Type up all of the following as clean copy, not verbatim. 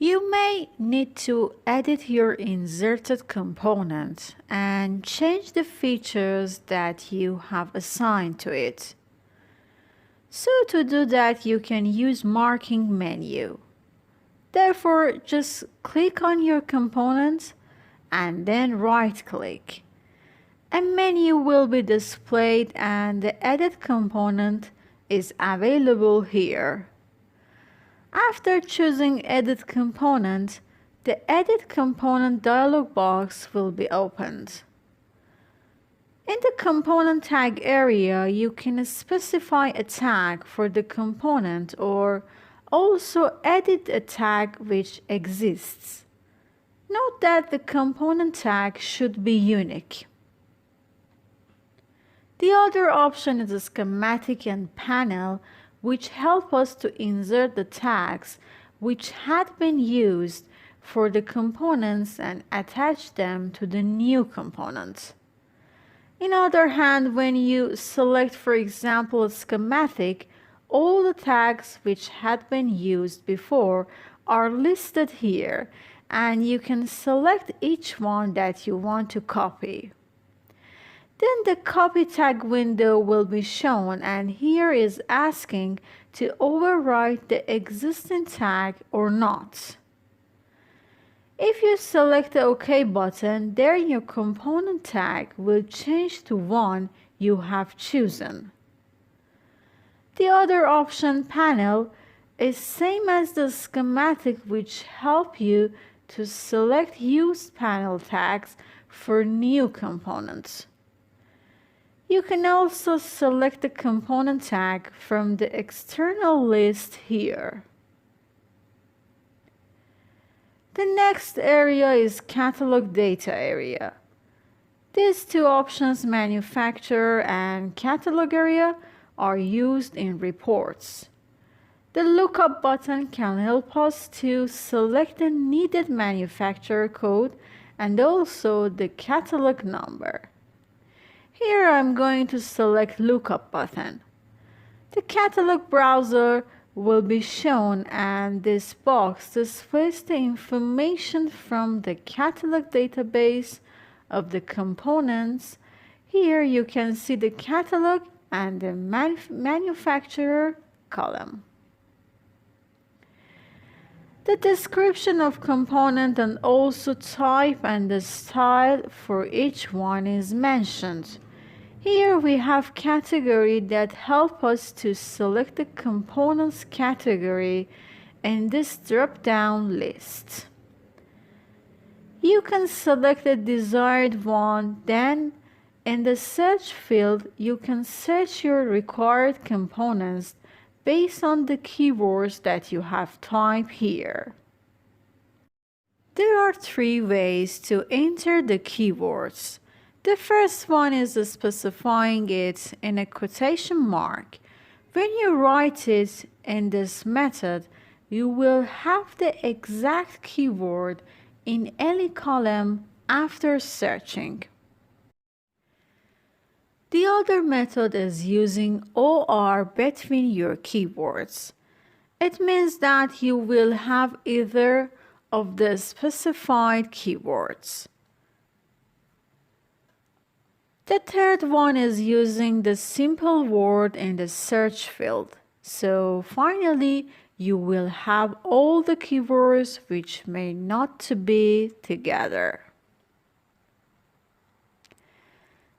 You may need to edit your inserted component and change the features that you have assigned to it. So to do that, you can use marking menu. Therefore, just click on your component and then right-click. A menu will be displayed and the edit component is available here. After choosing Edit Component, the Edit Component dialog box will be opened. In the Component Tag area, you can specify a tag for the component or also edit a tag which exists. Note that the component tag should be unique. The other option is a schematic and panel, which help us to insert the tags which had been used for the components and attach them to the new components. On other hand, when you select, for example, a schematic, all the tags which had been used before are listed here, and you can select each one that you want to copy. Then the copy tag window will be shown, and here is asking to overwrite the existing tag or not. If you select the OK button, then your component tag will change to one you have chosen. The other option panel is same as the schematic, which help you to select used panel tags for new components. You can also select the component tag from the external list here. The next area is Catalog Data area. These two options, Manufacturer and Catalog area, are used in reports. The Lookup button can help us to select the needed manufacturer code and also the catalog number. Here I'm going to select Lookup button. The catalog browser will be shown, and this box displays the information from the catalog database of the components. Here you can see the catalog and the manufacturer column. The description of component and also type and the style for each one is mentioned. Here we have category that help us to select the components category in this drop-down list. You can select the desired one, then in the search field you can search your required components based on the keywords that you have typed here. There are three ways to enter the keywords. The first one is specifying it in a quotation mark. When you write it in this method, you will have the exact keyword in any column after searching. The other method is using OR between your keywords. It means that you will have either of the specified keywords. The third one is using the simple word in the search field. So finally, you will have all the keywords which may not to be together.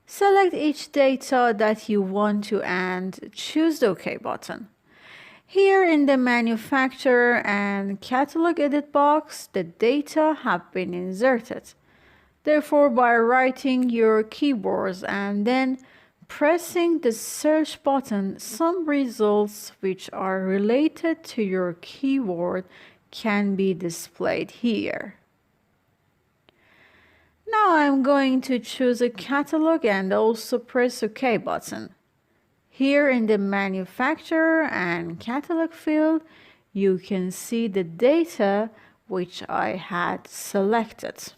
Select each data that you want to and choose the OK button. Here in the Manufacturer and Catalog Edit box, the data have been inserted. Therefore, by writing your keywords and then pressing the search button, some results which are related to your keyword can be displayed here. Now I'm going to choose a catalog and also press OK button. Here in the Manufacturer and Catalog field, you can see the data which I had selected.